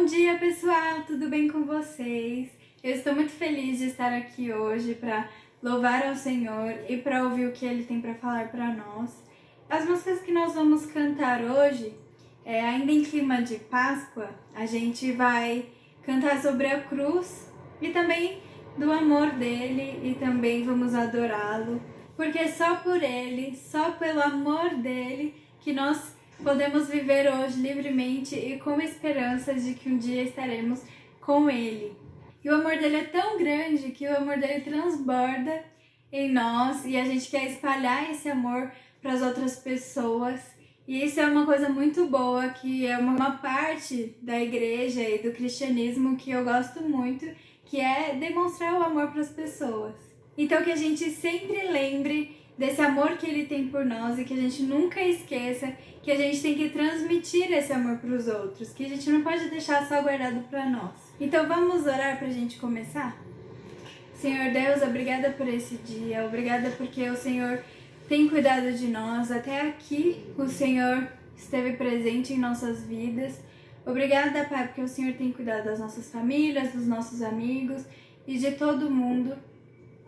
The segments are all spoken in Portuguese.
dia, pessoal! Tudo bem com vocês? Eu estou muito feliz de estar aqui hoje para louvar ao Senhor e para ouvir o que Ele tem para falar para nós. As músicas que nós vamos cantar hoje, ainda em clima de Páscoa, a gente vai cantar sobre a cruz e também do amor dele e também vamos adorá-lo, porque só por ele, só pelo amor dele que nós podemos viver hoje livremente e com esperança de que um dia estaremos com ele. E o amor dele é tão grande que o amor dele transborda em nós e a gente quer espalhar esse amor para as outras pessoas. E isso é uma coisa muito boa, que é uma parte da igreja e do cristianismo que eu gosto muito, que é demonstrar o amor para as pessoas. Então que a gente sempre lembre desse amor que ele tem por nós e que a gente nunca esqueça que a gente tem que transmitir esse amor para os outros, que a gente não pode deixar só guardado para nós. Então vamos orar para a gente começar? Senhor Deus, obrigada por esse dia, obrigada porque o Senhor tem cuidado de nós. Até aqui o Senhor esteve presente em nossas vidas. Obrigada, Pai, porque o Senhor tem cuidado das nossas famílias, dos nossos amigos e de todo mundo.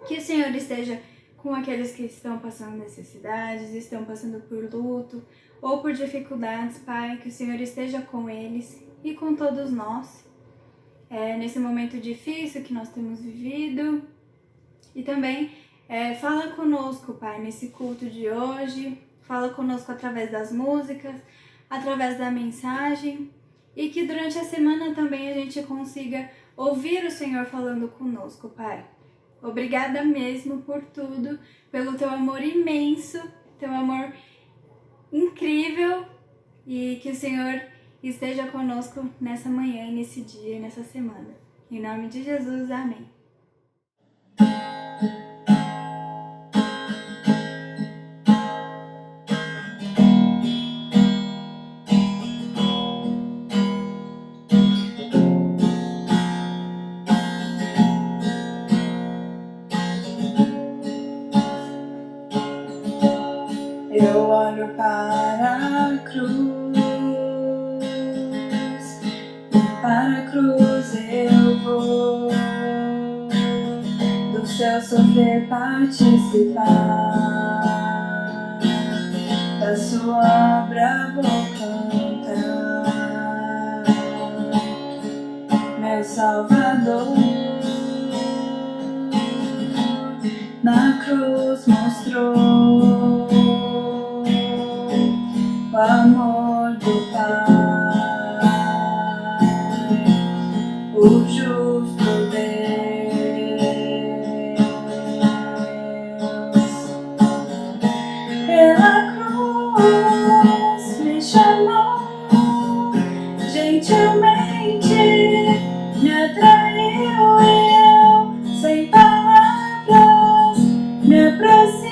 Que o Senhor esteja com aqueles que estão passando necessidades, estão passando por luto ou por dificuldades, Pai, que o Senhor esteja com eles e com todos nós, nesse momento difícil que nós temos vivido. E também fala conosco, Pai, nesse culto de hoje, fala conosco através das músicas, através da mensagem, e que durante a semana também a gente consiga ouvir o Senhor falando conosco, Pai. Obrigada mesmo por tudo, pelo teu amor imenso, teu amor incrível, e que o Senhor esteja conosco nessa manhã, e nesse dia e nessa semana. Em nome de Jesus, amém. Eu olho para a cruz, e para a cruz eu vou, do seu sofrer participar, da sua obra vou cantar, meu Salvador, na cruz mostrou o amor do Pai, o justo Deus. Pela cruz me chamou, gentilmente me atraiu e eu, sem palavras, me aproximo.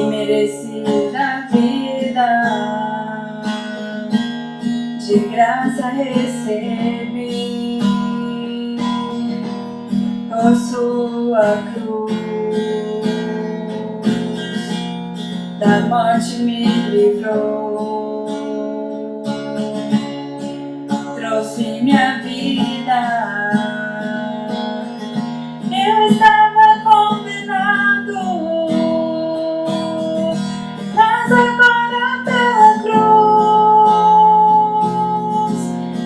Merecida vida, de graça recebi, por sua cruz, da morte me livrou, trouxe minha vida. Eu estava condenado, mas agora pela cruz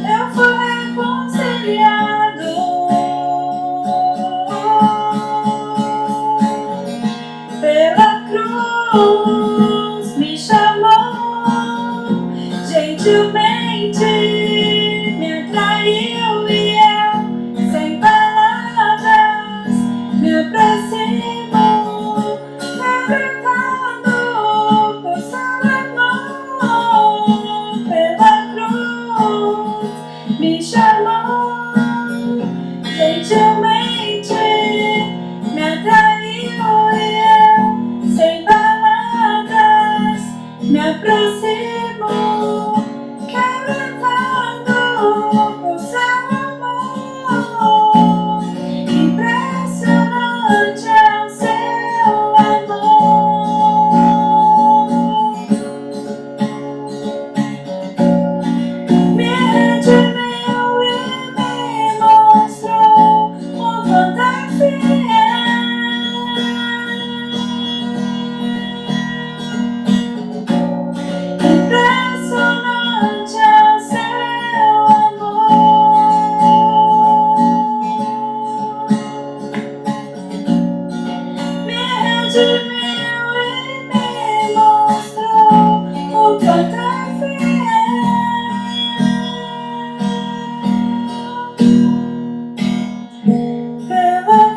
eu fui reconciliado. Pela cruz me chamou, gentilmente me atraiu e eu, sem palavras, me aproximo. Me chamou, gentilmente me atraiu e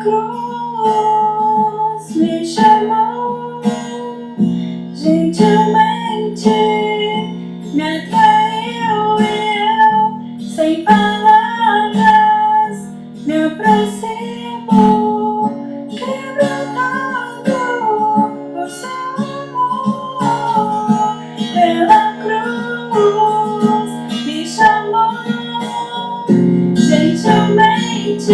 cruz me chamou, gentilmente me atraiu e eu, sem palavras, me aproximo, quebrantado por seu amor. Pela cruz me chamou, gentilmente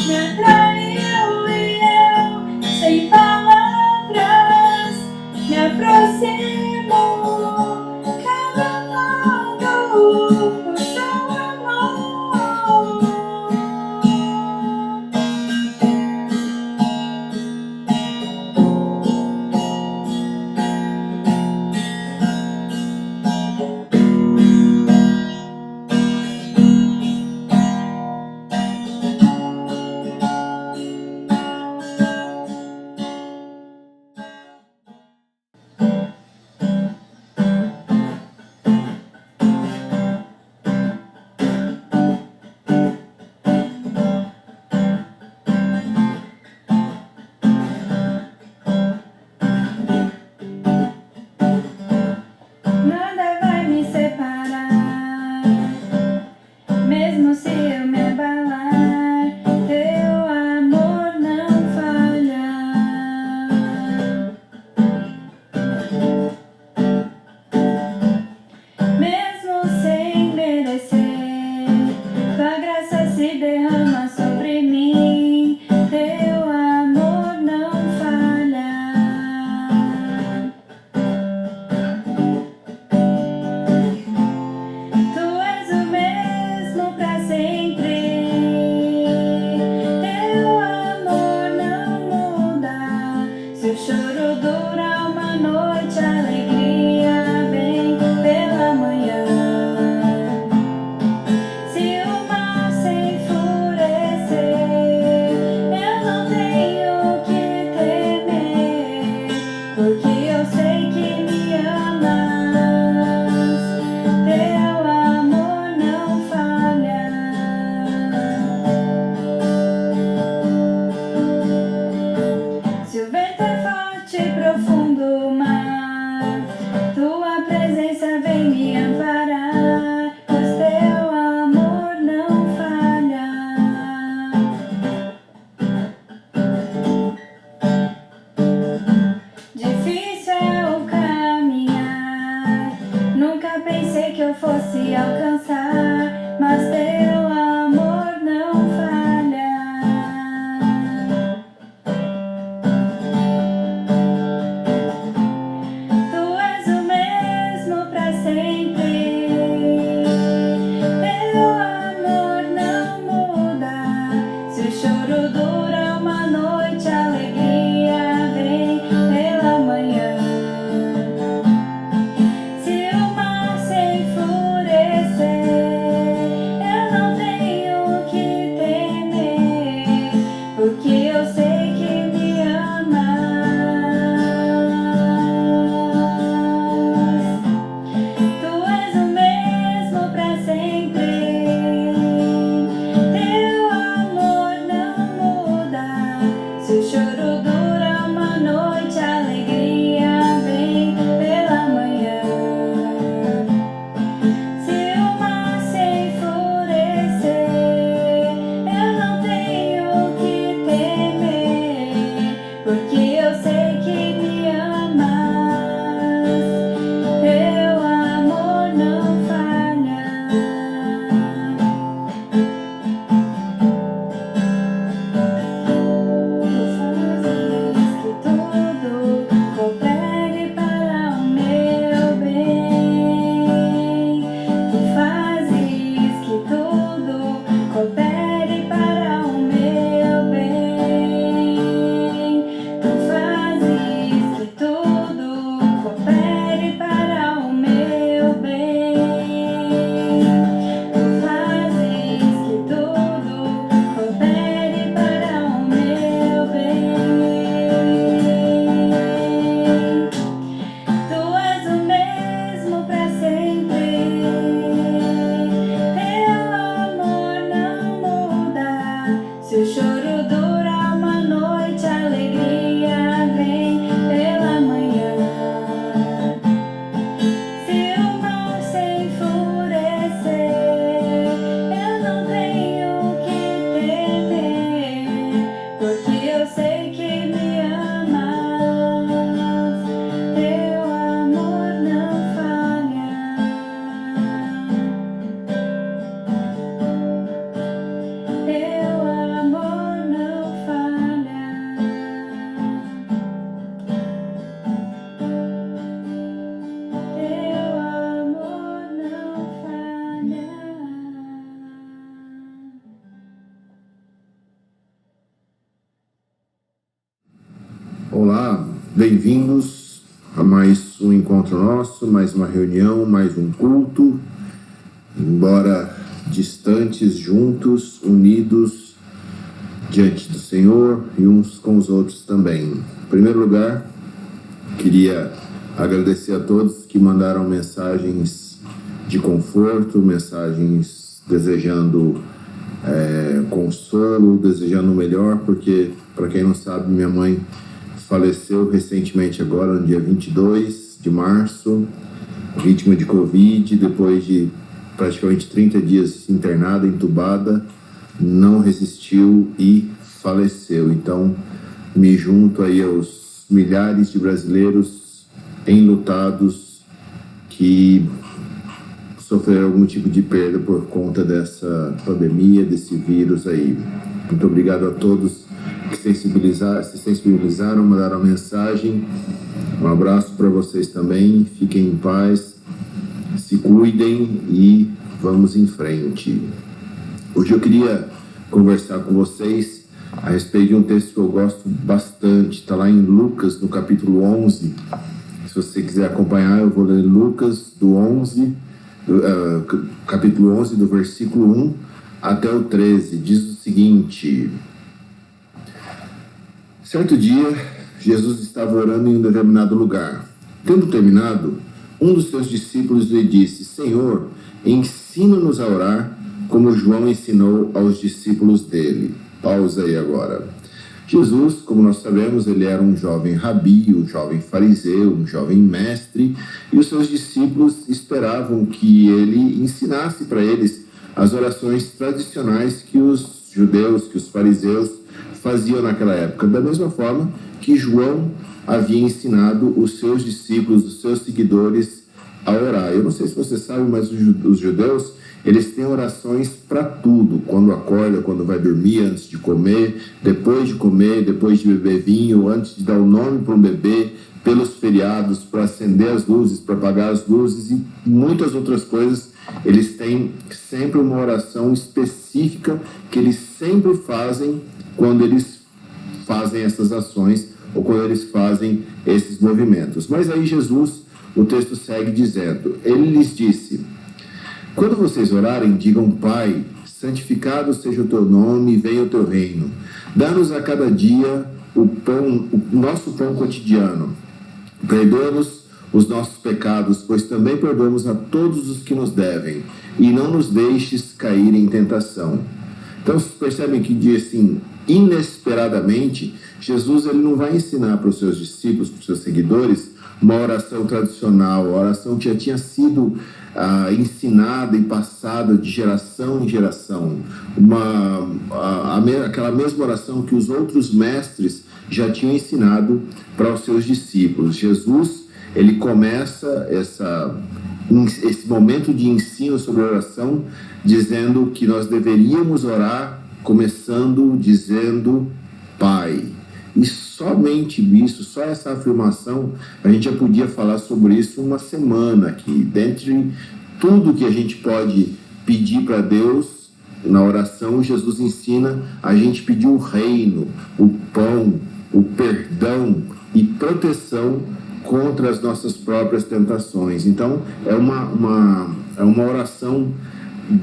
me atraiu e eu, sem palavras, me aproximo, quebrantado por seu amor. Nada vai me separar, mesmo se eu me abalar, teu amor não falha. Mesmo sem merecer, tua graça se derrama sobre mim, teu amor não falha. Tu és o mesmo pra sempre, teu amor não muda. Se o choro dura uma noite, a alegria vem pela manhã. Se o mal se enfurecer, eu não tenho que temer, porque eu sei que me amas, teu amor não falha. Se o vento é forte e profundo o mar, tua presença vem me amparar, pois teu amor não falha. Difícil é o caminhar, nunca pensei que eu fosse alcançar, mas teu amor não falha. Tu és o mesmo pra sempre, teu amor não muda. Se o choro dura uma noite, a alegria vem pela manhã. Se o mar se enfurecer, eu não tenho que temer, porque eu sei que me amas. Tu és o mesmo pra sempre, teu amor não muda. Se o choro dura uma noite, a alegria vem pela manhã. Se o mar se enfurecer, eu não tenho que temer, porque eu sei que me amas, teu amor não falha. Tu fazes que tudo coopere para o meu bem. Tu fazes que tudo coopere para o meu bem. Tu fazes que tudo coopere para o meu bem. Tu fazes que tudo coopere para o meu bem. Tu és o mesmo pra sempre, teu amor não muda. Se o choro dura Olá, bem-vindos a mais um encontro nosso, mais uma reunião, mais um culto. Embora distantes, juntos, unidos diante do Senhor e uns com os outros também. Em primeiro lugar, queria agradecer a todos que mandaram mensagens de conforto, mensagens desejando consolo, desejando o melhor, porque, para quem não sabe, minha mãe faleceu recentemente agora, no dia 22 de março, vítima de Covid, depois de praticamente 30 dias internada, entubada, não resistiu e faleceu. Então, me junto aí aos milhares de brasileiros enlutados que sofreram algum tipo de perda por conta dessa pandemia, desse vírus aí. Muito obrigado a todos que se sensibilizaram, mandaram mensagem. Um abraço para vocês também, fiquem em paz, se cuidem e vamos em frente. Hoje eu queria conversar com vocês a respeito de um texto que eu gosto bastante, está lá em Lucas, no capítulo 11. Se você quiser acompanhar, eu vou ler Lucas, capítulo 11, do versículo 1 até o 13. Diz o seguinte: certo dia, Jesus estava orando em um determinado lugar. Tendo terminado, um dos seus discípulos lhe disse: Senhor, ensina-nos a orar, como João ensinou aos discípulos dele. Pausa aí agora. Jesus, como nós sabemos, ele era um jovem rabi, um jovem fariseu, um jovem mestre, e os seus discípulos esperavam que ele ensinasse para eles as orações tradicionais que os judeus, que os fariseus faziam naquela época, da mesma forma que João havia ensinado os seus discípulos, os seus seguidores a orar. Eu não sei se você sabe, mas os judeus, eles têm orações para tudo, quando acorda, quando vai dormir, antes de comer, depois de beber vinho, antes de dar o nome para um bebê, pelos feriados, para acender as luzes, para apagar as luzes e muitas outras coisas. Eles têm sempre uma oração específica que eles sempre fazem quando eles fazem essas ações ou quando eles fazem esses movimentos. Mas aí Jesus, o texto segue dizendo, ele lhes disse: quando vocês orarem, digam: Pai, santificado seja o teu nome e venha o teu reino. Dá-nos a cada dia o nosso pão cotidiano. Perdoa-nos os nossos pecados, pois também perdoamos a todos os que nos devem. E não nos deixes cair em tentação. Então, vocês percebem que, assim, inesperadamente, Jesus ele não vai ensinar para os seus discípulos, para os seus seguidores, uma oração tradicional, a oração que já tinha sido ensinada e passada de geração em geração, aquela mesma oração que os outros mestres já tinham ensinado para os seus discípulos. Jesus, ele começa esse momento de ensino sobre a oração dizendo que nós deveríamos orar começando dizendo Pai. E somente isso, só essa afirmação, a gente já podia falar sobre isso uma semana aqui. Dentre tudo que a gente pode pedir para Deus, na oração, Jesus ensina a gente pedir o reino, o pão, o perdão e proteção contra as nossas próprias tentações. Então, é uma oração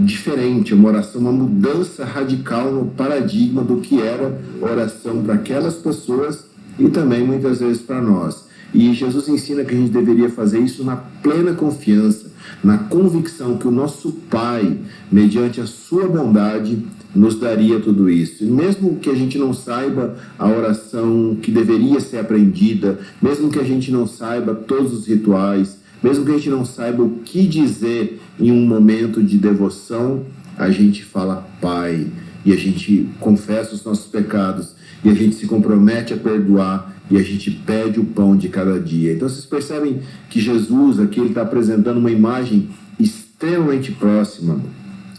diferente, uma oração, uma mudança radical no paradigma do que era oração para aquelas pessoas e também muitas vezes para nós. E Jesus ensina que a gente deveria fazer isso na plena confiança, na convicção que o nosso Pai, mediante a sua bondade, nos daria tudo isso. E mesmo que a gente não saiba a oração que deveria ser aprendida, mesmo que a gente não saiba todos os rituais, mesmo que a gente não saiba o que dizer em um momento de devoção, a gente fala Pai, e a gente confessa os nossos pecados, e a gente se compromete a perdoar, e a gente pede o pão de cada dia. Então vocês percebem que Jesus aqui está apresentando uma imagem extremamente próxima,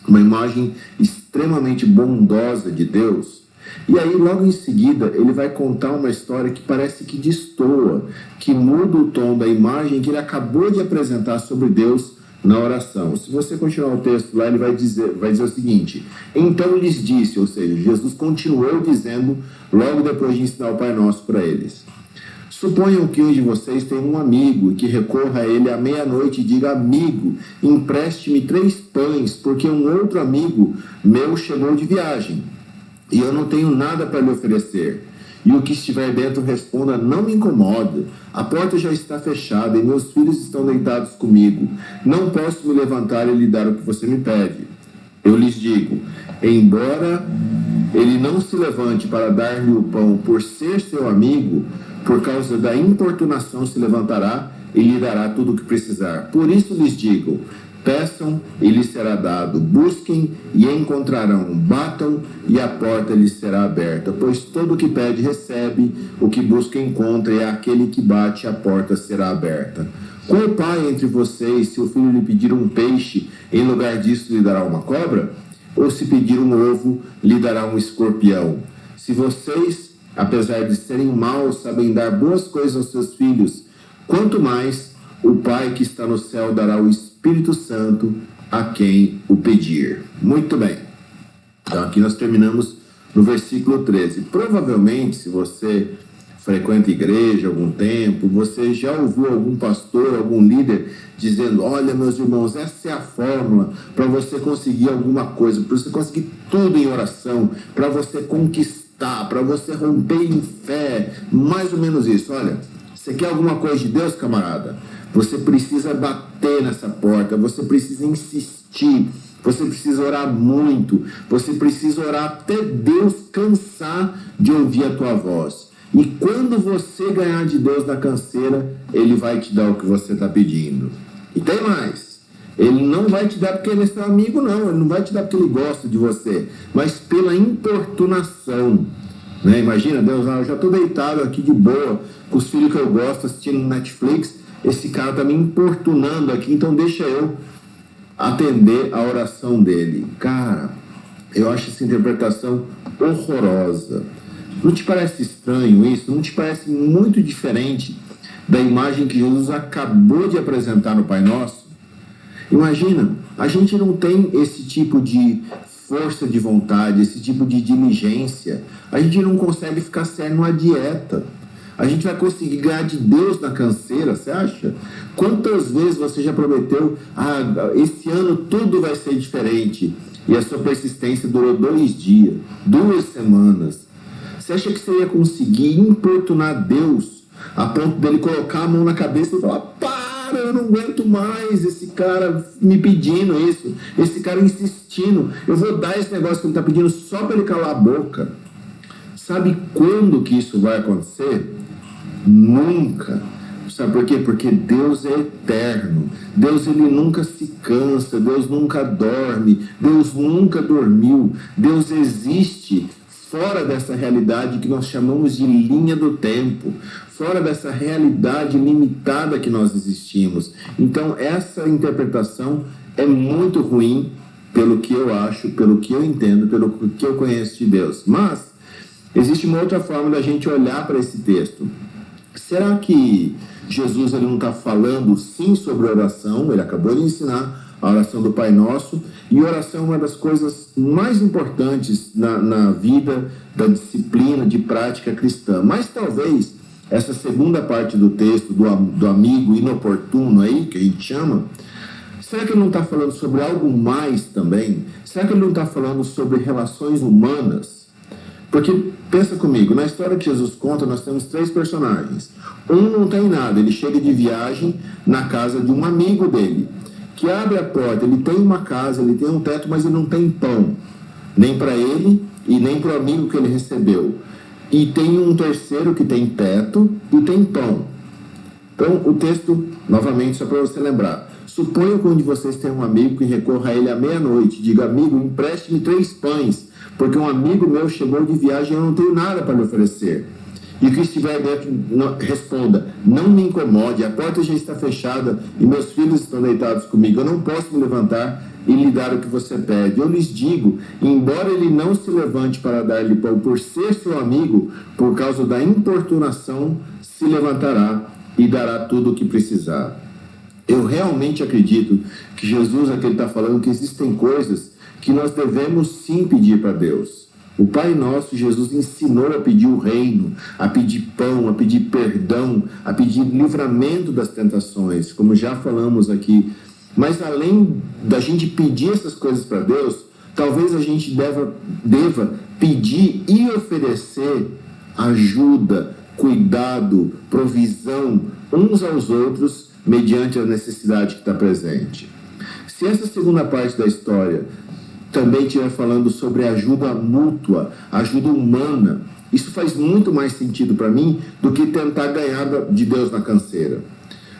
uma imagem extremamente bondosa de Deus. E aí logo em seguida ele vai contar uma história que parece que destoa, que muda o tom da imagem que ele acabou de apresentar sobre Deus na oração. Se você continuar o texto lá, ele vai dizer o seguinte: então lhes disse, ou seja, Jesus continuou dizendo logo depois de ensinar o Pai Nosso para eles: Suponham que um de vocês tem um amigo e que recorra a ele à meia-noite e diga: amigo, empreste-me 3 pães, porque um outro amigo meu chegou de viagem e eu não tenho nada para lhe oferecer. E o que estiver dentro responda: não me incomoda, a porta já está fechada e meus filhos estão deitados comigo. Não posso me levantar e lhe dar o que você me pede. Eu lhes digo, embora ele não se levante para dar-lhe o pão por ser seu amigo, por causa da importunação se levantará e lhe dará tudo o que precisar. Por isso lhes digo, peçam e lhes será dado, busquem e encontrarão, batam e a porta lhes será aberta. Pois todo o que pede recebe, o que busca encontra, e aquele que bate a porta será aberta. Qual pai entre vocês, se o filho lhe pedir um peixe, em lugar disso lhe dará uma cobra? Ou se pedir um ovo, lhe dará um escorpião? Se vocês, apesar de serem maus, sabem dar boas coisas aos seus filhos, quanto mais o Pai que está no céu dará o Espírito Santo a quem o pedir. Muito bem. Então aqui nós terminamos no versículo 13. Provavelmente, se você frequenta igreja há algum tempo, você já ouviu algum pastor, algum líder dizendo: olha, meus irmãos, essa é a fórmula para você conseguir alguma coisa, para você conseguir tudo em oração, para você conquistar, para você romper em fé, mais ou menos isso. Olha, você quer alguma coisa de Deus, camarada? Você precisa bater nessa porta, você precisa insistir, você precisa orar muito, você precisa orar até Deus cansar de ouvir a tua voz. E quando você ganhar de Deus na canseira, Ele vai te dar o que você está pedindo. E tem mais. Ele não vai te dar porque ele é seu amigo, não. Ele não vai te dar porque ele gosta de você. Mas pela importunação. Né? Imagina, Deus, eu já estou deitado aqui de boa, com os filhos que eu gosto, assistindo Netflix. Esse cara está me importunando aqui, então deixa eu atender a oração dele. Cara, eu acho essa interpretação horrorosa. Não te parece estranho isso? Não te parece muito diferente da imagem que Jesus acabou de apresentar no Pai Nosso? Imagina, a gente não tem esse tipo de força de vontade, esse tipo de diligência. A gente não consegue ficar sério numa dieta. A gente vai conseguir ganhar de Deus na canseira, você acha? Quantas vezes você já prometeu: esse ano tudo vai ser diferente, e a sua persistência durou 2 dias, 2 semanas? Você acha que você ia conseguir importunar Deus a ponto dele colocar a mão na cabeça e falar: para, eu não aguento mais esse cara me pedindo isso, esse cara insistindo, eu vou dar esse negócio que ele está pedindo só para ele calar a boca? Sabe quando que isso vai acontecer? Nunca. Sabe por quê? Porque Deus é eterno. Deus, ele nunca se cansa. Deus nunca dorme. Deus nunca dormiu. Deus existe fora dessa realidade que nós chamamos de linha do tempo, fora dessa realidade limitada que nós existimos. Então, essa interpretação é muito ruim, pelo que eu acho, pelo que eu entendo, pelo que eu conheço de Deus. Mas existe uma outra forma da gente olhar para esse texto. Será que Jesus ele não está falando sim sobre oração? Ele acabou de ensinar a oração do Pai Nosso, e oração é uma das coisas mais importantes na vida da disciplina de prática cristã. Mas talvez essa segunda parte do texto, do amigo inoportuno aí, que a gente chama, será que ele não está falando sobre algo mais também? Será que ele não está falando sobre relações humanas? Porque, pensa comigo, na história que Jesus conta, nós temos 3 personagens. Um não tem nada, ele chega de viagem na casa de um amigo dele, que abre a porta, ele tem uma casa, ele tem um teto, mas ele não tem pão, nem para ele e nem para o amigo que ele recebeu. E tem um terceiro que tem teto e tem pão. Então, o texto, novamente, só para você lembrar: suponha que um de vocês tem um amigo que recorra a ele à meia-noite, diga: amigo, empreste-me 3 pães, porque um amigo meu chegou de viagem e eu não tenho nada para lhe oferecer. E o que estiver dentro, responda: não me incomode, a porta já está fechada e meus filhos estão deitados comigo, eu não posso me levantar e lhe dar o que você pede. Eu lhes digo, embora ele não se levante para dar-lhe pão por ser seu amigo, por causa da importunação, se levantará e dará tudo o que precisar. Eu realmente acredito que Jesus aqui está falando que existem coisas que nós devemos sim pedir para Deus. O Pai Nosso, Jesus ensinou a pedir o reino, a pedir pão, a pedir perdão, a pedir livramento das tentações, como já falamos aqui. Mas além da gente pedir essas coisas para Deus, talvez a gente deva pedir e oferecer ajuda, cuidado, provisão uns aos outros mediante a necessidade que está presente. Se essa segunda parte da história também estiver falando sobre ajuda mútua, ajuda humana, isso faz muito mais sentido para mim do que tentar ganhar de Deus na canseira.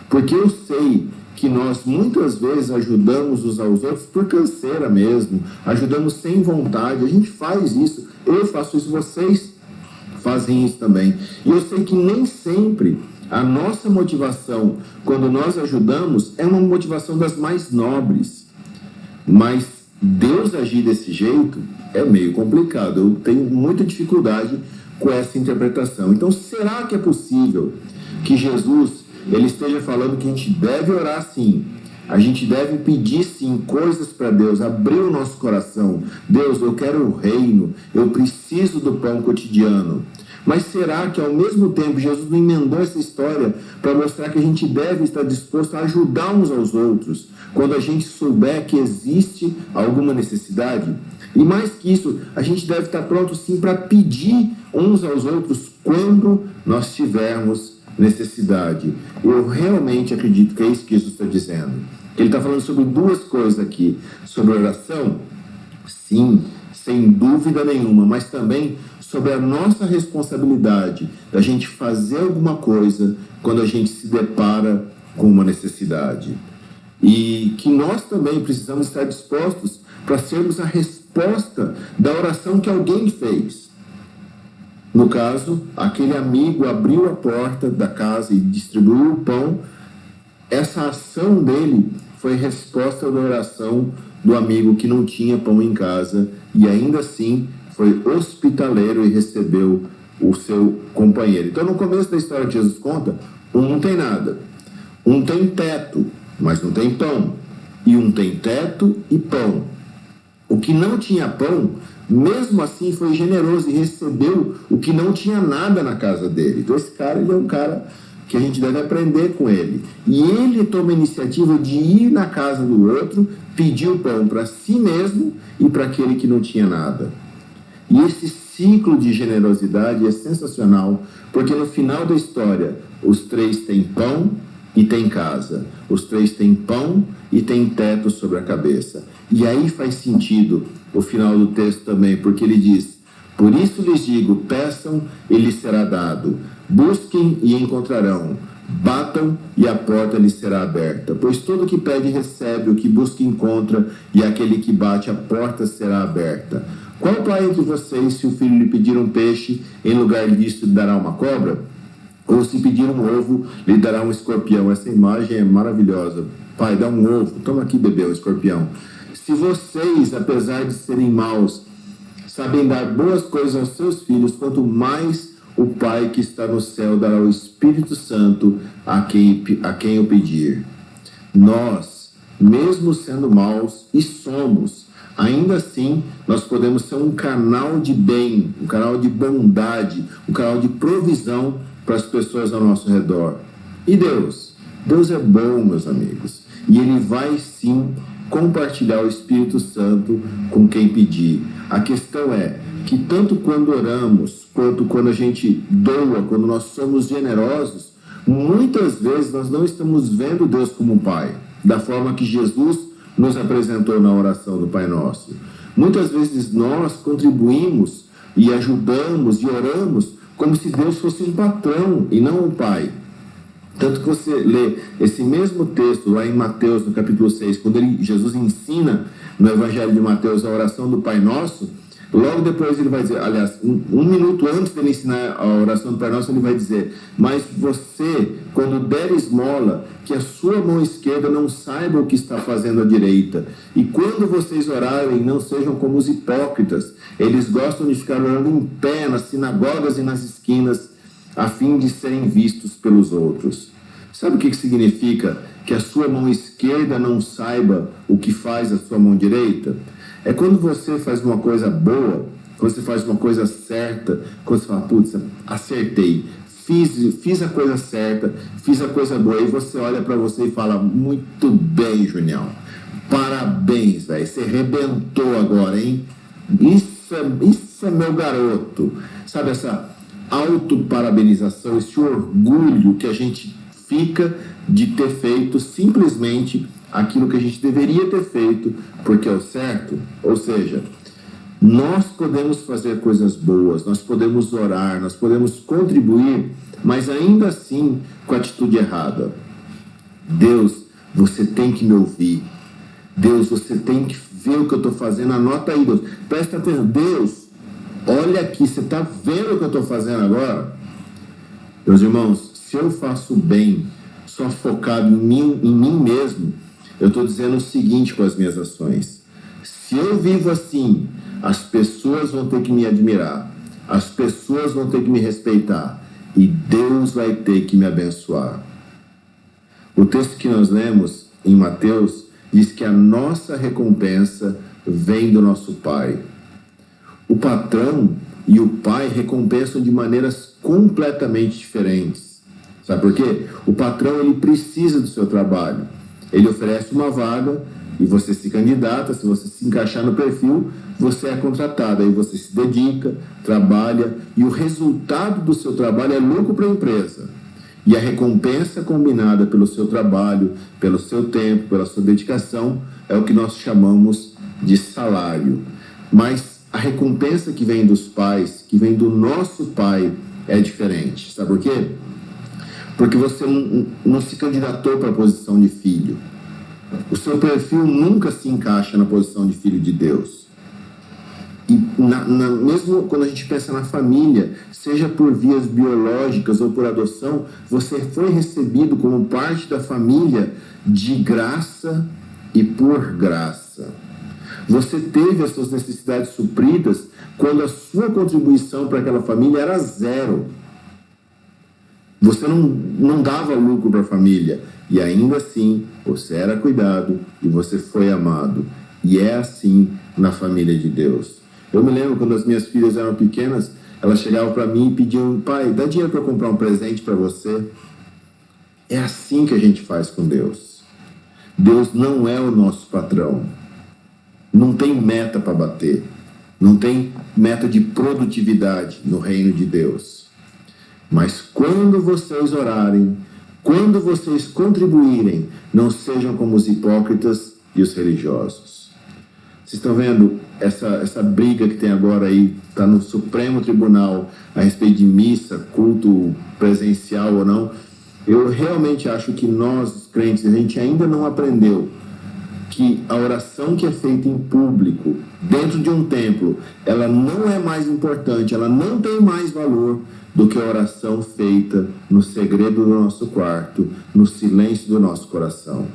Porque eu sei que nós muitas vezes ajudamos uns aos outros por canseira mesmo, ajudamos sem vontade, a gente faz isso, eu faço isso, vocês fazem isso também. E eu sei que nem sempre a nossa motivação, quando nós ajudamos, é uma motivação das mais nobres. Mas Deus agir desse jeito é meio complicado. Eu tenho muita dificuldade com essa interpretação. Então, será que é possível que Jesus ele esteja falando que a gente deve orar sim, a gente deve pedir sim coisas para Deus, abrir o nosso coração? Deus, eu quero o reino, eu preciso do pão cotidiano. Mas será que ao mesmo tempo Jesus não emendou essa história para mostrar que a gente deve estar disposto a ajudar uns aos outros quando a gente souber que existe alguma necessidade? E mais que isso, a gente deve estar pronto sim para pedir uns aos outros quando nós tivermos necessidade. Eu realmente acredito que é isso que Jesus está dizendo. Ele está falando sobre duas coisas aqui. Sobre oração, sim, sem dúvida nenhuma, mas também sobre a nossa responsabilidade da gente fazer alguma coisa quando a gente se depara com uma necessidade. E que nós também precisamos estar dispostos para sermos a resposta da oração que alguém fez. No caso, aquele amigo abriu a porta da casa e distribuiu o pão. Essa ação dele foi resposta da oração do amigo que não tinha pão em casa e ainda assim foi hospitaleiro e recebeu o seu companheiro. Então, no começo da história que Jesus conta, um não tem nada, um tem teto, mas não tem pão, e um tem teto e pão. O que não tinha pão, mesmo assim foi generoso e recebeu o que não tinha nada na casa dele. Então esse cara, ele é um cara que a gente deve aprender com ele. E ele toma a iniciativa de ir na casa do outro, pedir o pão para si mesmo e para aquele que não tinha nada. E esse ciclo de generosidade é sensacional, porque no final da história, os três têm pão e têm casa. Os três têm pão e têm teto sobre a cabeça. E aí faz sentido o final do texto também, porque ele diz: por isso lhes digo, peçam e lhes será dado, busquem e encontrarão, batam e a porta lhes será aberta. Pois todo que pede recebe, o que busca encontra, e aquele que bate a porta será aberta. Qual pai entre vocês, se o filho lhe pedir um peixe, em lugar disso lhe dará uma cobra? Ou se pedir um ovo, lhe dará um escorpião? Essa imagem é maravilhosa. Pai, dá um ovo, toma aqui, bebê, um escorpião. Se vocês, apesar de serem maus, sabem dar boas coisas aos seus filhos, quanto mais o Pai que está no céu dará o Espírito Santo a quem o pedir. Nós, mesmo sendo maus, e somos, ainda assim, nós podemos ser um canal de bem, um canal de bondade, um canal de provisão para as pessoas ao nosso redor. E Deus? Deus é bom, meus amigos. E Ele vai sim compartilhar o Espírito Santo com quem pedir. A questão é que tanto quando oramos, quanto quando a gente doa, quando nós somos generosos, muitas vezes nós não estamos vendo Deus como Pai, da forma que Jesus nos apresentou na oração do Pai Nosso. Muitas vezes nós contribuímos e ajudamos e oramos como se Deus fosse um patrão e não um pai. Tanto que você lê esse mesmo texto lá em Mateus, no capítulo 6, quando Jesus ensina no Evangelho de Mateus a oração do Pai Nosso, logo depois ele vai dizer, aliás, um minuto antes dele ensinar a oração do Pai Nosso, ele vai dizer: mas você, quando der esmola, que a sua mão esquerda não saiba o que está fazendo a direita. E quando vocês orarem, não sejam como os hipócritas. Eles gostam de ficar orando em pé nas sinagogas e nas esquinas, a fim de serem vistos pelos outros. Sabe o que significa que a sua mão esquerda não saiba o que faz a sua mão direita? É quando você faz uma coisa boa quando você faz uma coisa certa, quando você fala, putz, acertei, fiz a coisa certa, fiz a coisa boa, e você olha para você e fala, muito bem, Junião, parabéns, velho, você arrebentou agora, hein? Isso é meu garoto. Sabe, essa autoparabenização, esse orgulho que a gente fica de ter feito simplesmente aquilo que a gente deveria ter feito porque é o certo. Ou seja, nós podemos fazer coisas boas, nós podemos orar, nós podemos contribuir, mas ainda assim com a atitude errada. Deus, você tem que me ouvir. Deus, você tem que ver o que eu estou fazendo. Anota aí, Deus. Presta atenção. Deus, olha aqui, você está vendo o que eu estou fazendo agora? Meus irmãos, se eu faço bem, só focado em mim mesmo, eu estou dizendo o seguinte com as minhas ações. Se eu vivo assim, as pessoas vão ter que me admirar, as pessoas vão ter que me respeitar, e Deus vai ter que me abençoar. O texto que nós lemos em Mateus diz que a nossa recompensa vem do nosso Pai. O patrão e o pai recompensam de maneiras completamente diferentes. Sabe por quê? O patrão, ele precisa do seu trabalho. Ele oferece uma vaga e você se candidata, se você se encaixar no perfil, você é contratado. Aí você se dedica, trabalha, e o resultado do seu trabalho é lucro para a empresa. E a recompensa combinada pelo seu trabalho, pelo seu tempo, pela sua dedicação, é o que nós chamamos de salário. Mas a recompensa que vem dos pais, que vem do nosso pai, é diferente. Sabe por quê? Porque você não se candidatou para a posição de filho. O seu perfil nunca se encaixa na posição de filho de Deus. E mesmo quando a gente pensa na família, seja por vias biológicas ou por adoção, você foi recebido como parte da família de graça e por graça. Você teve as suas necessidades supridas quando a sua contribuição para aquela família era zero. Você não dava lucro para a família, e ainda assim você era cuidado e você foi amado. E é assim na família de Deus. Eu me lembro quando as minhas filhas eram pequenas, elas chegavam para mim e pediam, pai, dá dinheiro para eu comprar um presente para você. É assim que a gente faz com Deus. Deus não é o nosso patrão. Não tem meta para bater. Não tem meta de produtividade no reino de Deus. Mas quando vocês orarem, quando vocês contribuírem, não sejam como os hipócritas e os religiosos. Vocês estão vendo essa briga que tem agora aí, está no Supremo Tribunal, a respeito de missa, culto presencial ou não. Eu realmente acho que nós, os crentes, a gente ainda não aprendeu que a oração que é feita em público, dentro de um templo, ela não é mais importante, ela não tem mais valor do que a oração feita no segredo do nosso quarto, no silêncio do nosso coração.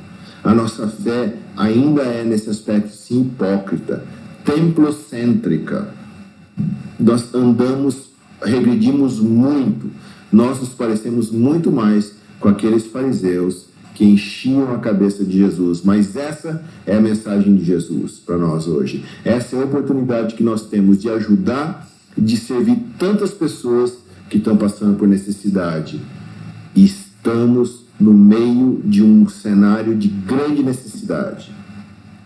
A nossa fé ainda é, nesse aspecto, sim, hipócrita, templocêntrica. Nós regredimos muito, nós nos parecemos muito mais com aqueles fariseus que enchiam a cabeça de Jesus. Mas essa é a mensagem de Jesus para nós hoje. Essa é a oportunidade que nós temos de ajudar, de servir tantas pessoas que estão passando por necessidade. E estamos no meio de um cenário de grande necessidade.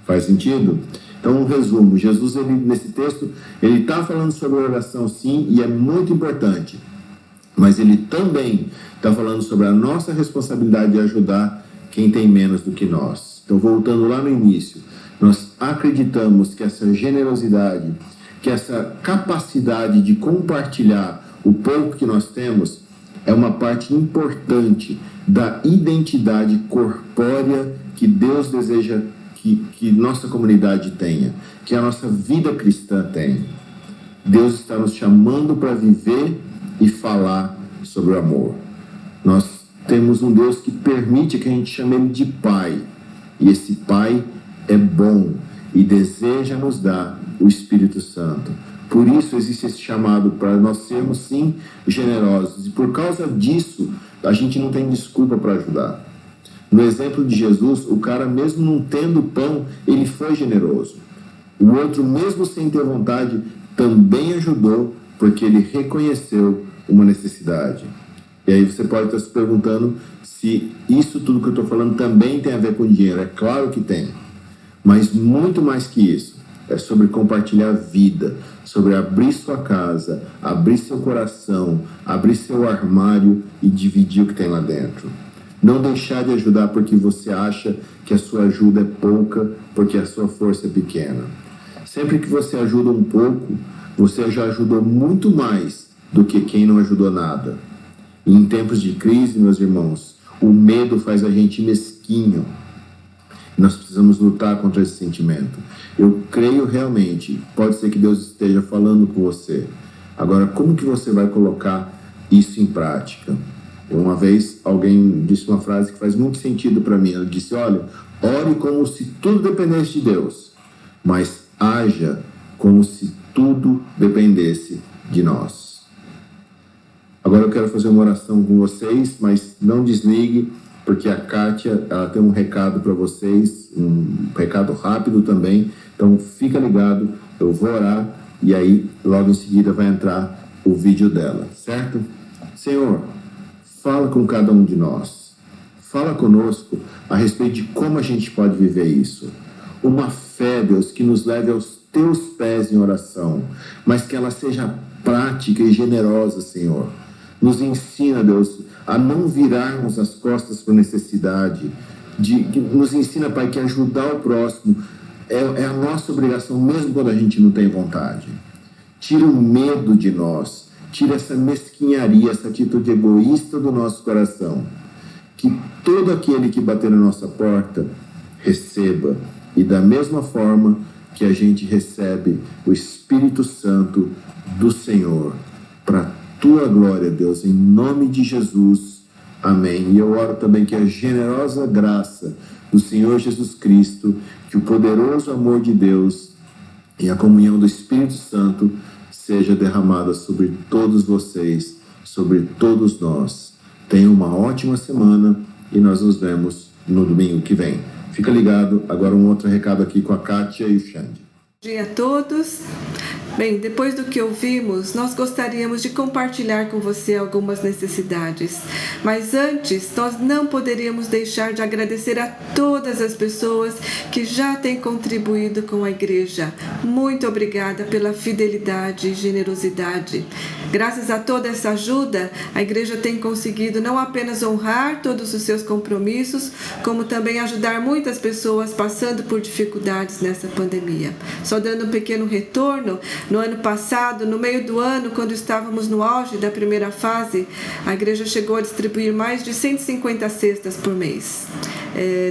Faz sentido? Então, um resumo. Jesus, nesse texto, ele está falando sobre oração, sim, e é muito importante. Mas ele também está falando sobre a nossa responsabilidade de ajudar quem tem menos do que nós. Então, voltando lá no início, nós acreditamos que essa generosidade, que essa capacidade de compartilhar o pouco que nós temos, é uma parte importante da identidade corpórea que Deus deseja que nossa comunidade tenha, que a nossa vida cristã tenha. Deus está nos chamando para viver e falar sobre o amor. Nós temos um Deus que permite que a gente chame Ele de Pai. E esse Pai é bom e deseja nos dar o Espírito Santo. Por isso existe esse chamado para nós sermos, sim, generosos. E por causa disso, a gente não tem desculpa para ajudar. No exemplo de Jesus, o cara, mesmo não tendo pão, ele foi generoso. O outro, mesmo sem ter vontade, também ajudou porque ele reconheceu uma necessidade. E aí você pode estar se perguntando se isso tudo que eu estou falando também tem a ver com dinheiro. É claro que tem, mas muito mais que isso. É sobre compartilhar vida, sobre abrir sua casa, abrir seu coração, abrir seu armário e dividir o que tem lá dentro. Não deixar de ajudar porque você acha que a sua ajuda é pouca, porque a sua força é pequena. Sempre que você ajuda um pouco, você já ajudou muito mais do que quem não ajudou nada. E em tempos de crise, meus irmãos, o medo faz a gente mesquinho. Nós precisamos lutar contra esse sentimento. Eu creio realmente, pode ser que Deus esteja falando com você. Agora, como que você vai colocar isso em prática? Uma vez alguém disse uma frase que faz muito sentido para mim. Ela disse, olha, ore como se tudo dependesse de Deus, mas haja como se tudo dependesse de nós. Agora eu quero fazer uma oração com vocês, mas não desligue, porque a Kátia, ela tem um recado para vocês, um recado rápido também. Então fica ligado, eu vou orar e aí logo em seguida vai entrar o vídeo dela, certo? Senhor, fala com cada um de nós. Fala conosco a respeito de como a gente pode viver isso. Uma fé, Deus, que nos leve aos teus pés em oração, mas que ela seja prática e generosa, Senhor. Nos ensina, Deus, a não virarmos as costas para a necessidade. Nos ensina, Pai, que ajudar o próximo é a nossa obrigação, mesmo quando a gente não tem vontade. Tira o medo de nós. Tira essa mesquinharia, essa atitude egoísta do nosso coração. Que todo aquele que bater na nossa porta receba. E da mesma forma que a gente recebe o Espírito Santo do Senhor, para a tua glória, Deus, em nome de Jesus. Amém. E eu oro também que a generosa graça do Senhor Jesus Cristo, que o poderoso amor de Deus e a comunhão do Espírito Santo seja derramada sobre todos vocês, sobre todos nós. Tenham uma ótima semana e nós nos vemos no domingo que vem. Fica ligado, agora um outro recado aqui com a Kátia e o Xande. Bom dia a todos. Bem, depois do que ouvimos, nós gostaríamos de compartilhar com você algumas necessidades. Mas antes, nós não poderíamos deixar de agradecer a todas as pessoas que já têm contribuído com a igreja. Muito obrigada pela fidelidade e generosidade. Graças a toda essa ajuda, a igreja tem conseguido não apenas honrar todos os seus compromissos, como também ajudar muitas pessoas passando por dificuldades nessa pandemia. Só dando um pequeno retorno, no ano passado, no meio do ano, quando estávamos no auge da primeira fase, a igreja chegou a distribuir mais de 150 cestas por mês.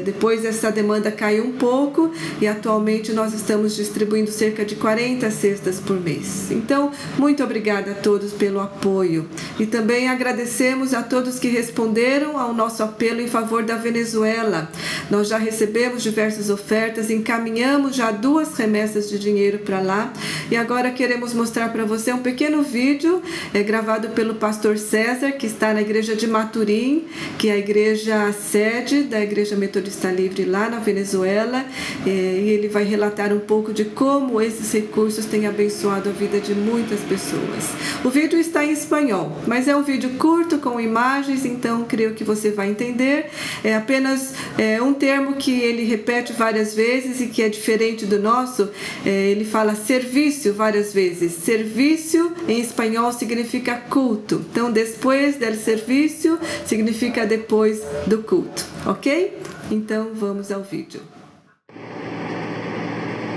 Depois essa demanda caiu um pouco e atualmente nós estamos distribuindo cerca de 40 cestas por mês. Então, muito obrigada a todos pelo apoio. E também agradecemos a todos que responderam ao nosso apelo em favor da Venezuela. Nós já recebemos diversas ofertas, encaminhamos já 2 remessas de dinheiro para lá e agora queremos mostrar para você um pequeno vídeo gravado pelo pastor César, que está na igreja de Maturim, que é a igreja sede da Igreja Metodista Livre lá na Venezuela, e ele vai relatar um pouco de como esses recursos têm abençoado a vida de muitas pessoas. O vídeo está em espanhol, mas é um vídeo curto com imagens, então creio que você vai entender. É apenas um termo que ele repete várias vezes e que é diferente do nosso. Ele fala serviço várias vezes. Serviço em espanhol significa culto. Então, depois del serviço significa depois do culto, ok? Então, vamos ao vídeo.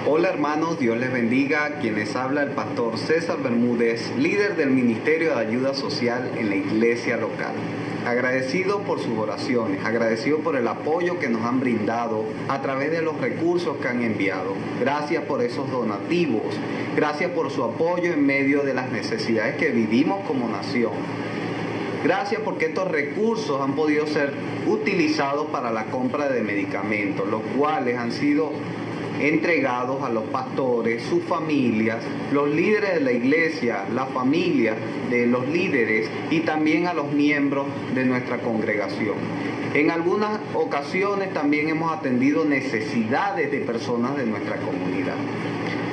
Hola hermanos, Dios les bendiga. Quien les habla el pastor César Bermúdez, líder del Ministerio de Ayuda Social en la iglesia local. Agradecido por sus oraciones, agradecido por el apoyo que nos han brindado a través de los recursos que han enviado. Gracias por esos donativos, gracias por su apoyo en medio de las necesidades que vivimos como nación. Gracias porque estos recursos han podido ser utilizados para la compra de medicamentos, los cuales han sido entregados a los pastores, sus familias, los líderes de la iglesia, la familia de los líderes y también a los miembros de nuestra congregación. En algunas ocasiones también hemos atendido necesidades de personas de nuestra comunidad.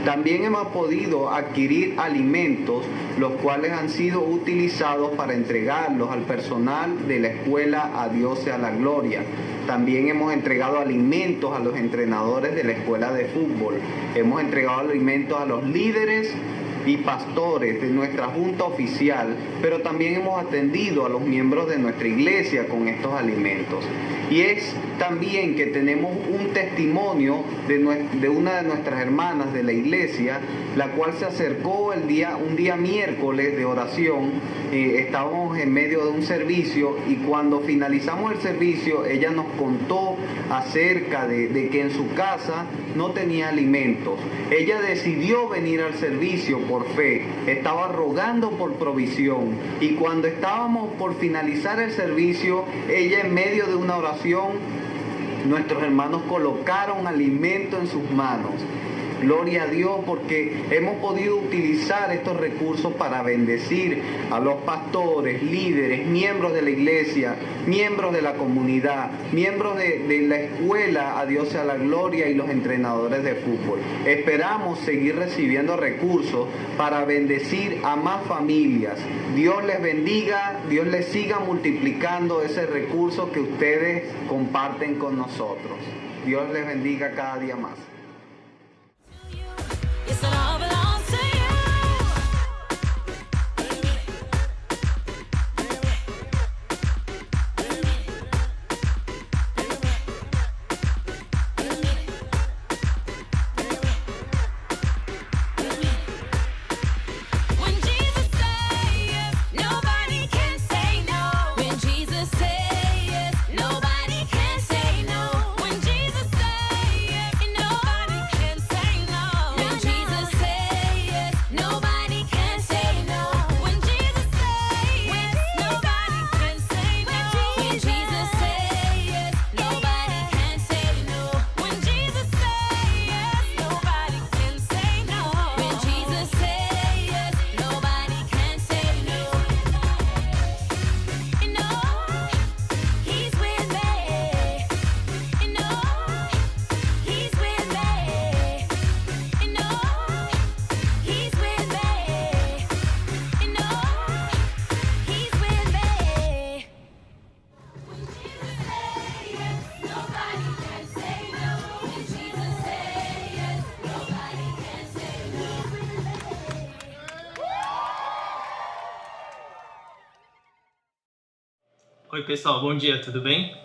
También hemos podido adquirir alimentos, los cuales han sido utilizados para entregarlos al personal de la escuela A Dios sea la gloria. También hemos entregado alimentos a los entrenadores de la escuela de fútbol. Hemos entregado alimentos a los líderes y pastores de nuestra junta oficial, pero también hemos atendido a los miembros de nuestra iglesia con estos alimentos. Y es también que tenemos un testimonio de una de nuestras hermanas de la iglesia, la cual se acercó un día miércoles de oración. Estábamos en medio de un servicio y cuando finalizamos el servicio ella nos contó acerca de que en su casa no tenía alimentos. Ella decidió venir al servicio por fe, estaba rogando por provisión, y cuando estábamos por finalizar el servicio, ella en medio de una oración, nuestros hermanos colocaron alimento en sus manos. Gloria a Dios, porque hemos podido utilizar estos recursos para bendecir a los pastores, líderes, miembros de la iglesia, miembros de la comunidad, miembros de la escuela A Dios sea la gloria y los entrenadores de fútbol. Esperamos seguir recibiendo recursos para bendecir a más familias. Dios les bendiga, Dios les siga multiplicando ese recurso que ustedes comparten con nosotros. Dios les bendiga cada día más. Yes, it all belongs to you. When Jesus says yes, nobody can say no. When Jesus says yes, nobody can say no. When Jesus says yes, nobody can say no. When Jesus says yes, nobody can say no. When Jesus says yes, nobody can say no. When Jesus says yes, nobody can say no. When Jesus says yes, nobody can say no. When Jesus says yes, nobody can say no. You know, He's with me. You know, He's with me. You know, He's with me. You know, He's with me. When Jesus says yes, nobody can say no. When Jesus says yes, nobody can say no. Oi pessoal, bom dia, tudo bem?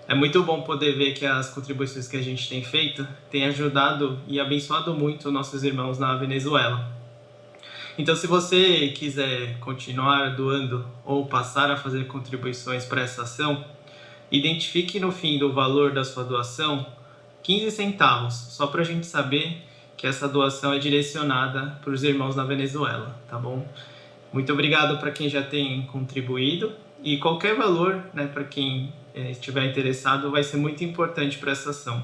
É muito bom poder ver que as contribuições que a gente tem feito têm ajudado e abençoado muito nossos irmãos na Venezuela. Então, se você quiser continuar doando ou passar a fazer contribuições para essa ação, identifique no fim do valor da sua doação 15 centavos, só para a gente saber que essa doação é direcionada para os irmãos na Venezuela, tá bom? Muito obrigado para quem já tem contribuído, e qualquer valor, né, para quem estiver interessado, vai ser muito importante para essa ação.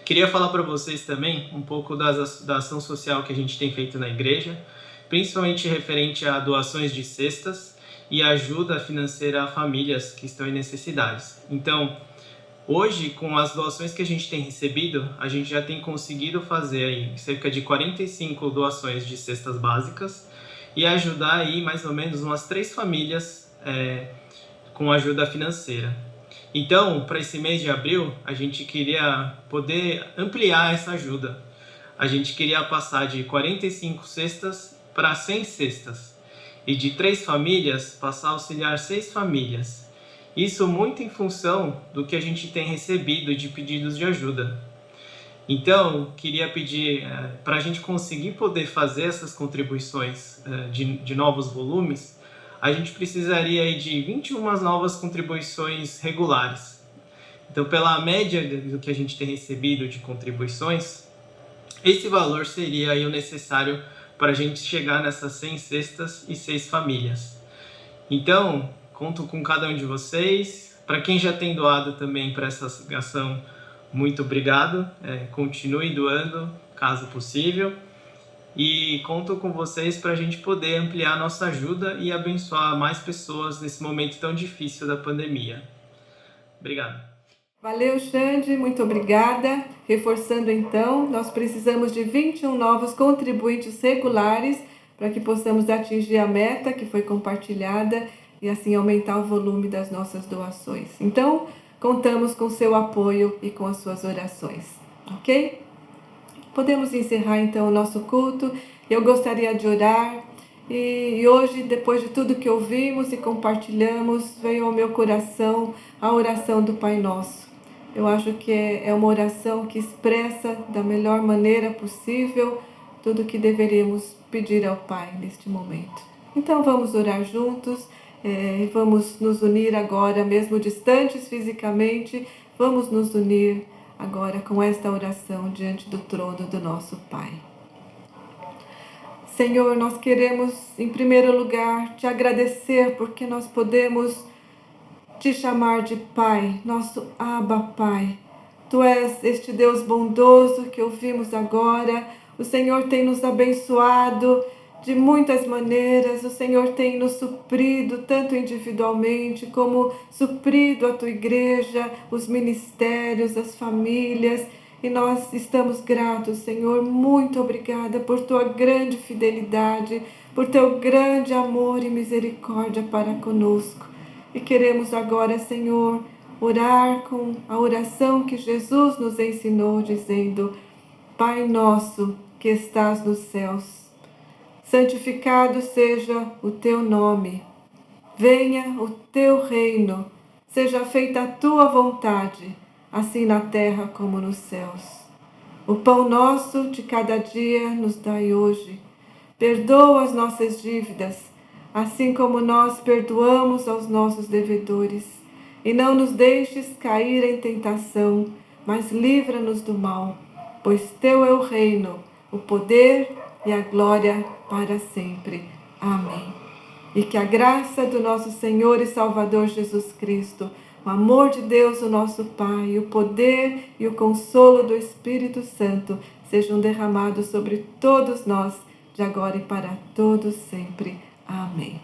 Queria falar para vocês também um pouco da ação social que a gente tem feito na igreja, principalmente referente a doações de cestas e ajuda financeira a famílias que estão em necessidades. Então, hoje, com as doações que a gente tem recebido, a gente já tem conseguido fazer aí cerca de 45 doações de cestas básicas e ajudar aí mais ou menos umas 3 famílias com ajuda financeira. Então, para esse mês de abril, a gente queria poder ampliar essa ajuda. A gente queria passar de 45 cestas para 100 cestas e de 3 famílias passar a auxiliar 6 famílias. Isso muito em função do que a gente tem recebido de pedidos de ajuda. Então, queria pedir para a gente conseguir poder fazer essas contribuições de novos volumes, a gente precisaria aí de 21 novas contribuições regulares. Então, pela média do que a gente tem recebido de contribuições, esse valor seria aí o necessário para a gente chegar nessas 100 cestas e 6 famílias. Então, conto com cada um de vocês. Para quem já tem doado também para essa ação, muito obrigado. Continue doando, caso possível. E conto com vocês para a gente poder ampliar a nossa ajuda e abençoar mais pessoas nesse momento tão difícil da pandemia. Obrigado. Valeu, Xande, muito obrigada. Reforçando então, nós precisamos de 21 novos contribuintes regulares para que possamos atingir a meta que foi compartilhada e assim aumentar o volume das nossas doações. Então, contamos com seu apoio e com as suas orações, ok? Podemos encerrar então o nosso culto. Eu gostaria de orar e hoje, depois de tudo que ouvimos e compartilhamos, veio ao meu coração a oração do Pai Nosso. Eu acho que é uma oração que expressa da melhor maneira possível tudo o que deveríamos pedir ao Pai neste momento. Então vamos orar juntos, vamos nos unir agora, mesmo distantes fisicamente, vamos nos unir agora com esta oração diante do trono do nosso Pai. Senhor, nós queremos, em primeiro lugar, te agradecer porque nós podemos te chamar de Pai, nosso Abba Pai. Tu és este Deus bondoso que ouvimos agora. O Senhor tem nos abençoado de muitas maneiras. O Senhor tem nos suprido, tanto individualmente, como suprido a tua igreja, os ministérios, as famílias. E nós estamos gratos, Senhor. Muito obrigada por tua grande fidelidade, por teu grande amor e misericórdia para conosco. E queremos agora, Senhor, orar com a oração que Jesus nos ensinou, dizendo: Pai nosso que estás nos céus, santificado seja o teu nome. Venha o teu reino, seja feita a tua vontade, assim na terra como nos céus. O pão nosso de cada dia nos dai hoje. Perdoa as nossas dívidas, assim como nós perdoamos aos nossos devedores. E não nos deixes cair em tentação, mas livra-nos do mal, pois teu é o reino, o poder e a glória para sempre. Amém. E que a graça do nosso Senhor e Salvador Jesus Cristo, o amor de Deus, o nosso Pai, o poder e o consolo do Espírito Santo sejam derramados sobre todos nós, de agora e para todos sempre. Amém.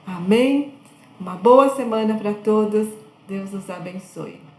Amém. Uma boa semana para todos. Deus os abençoe.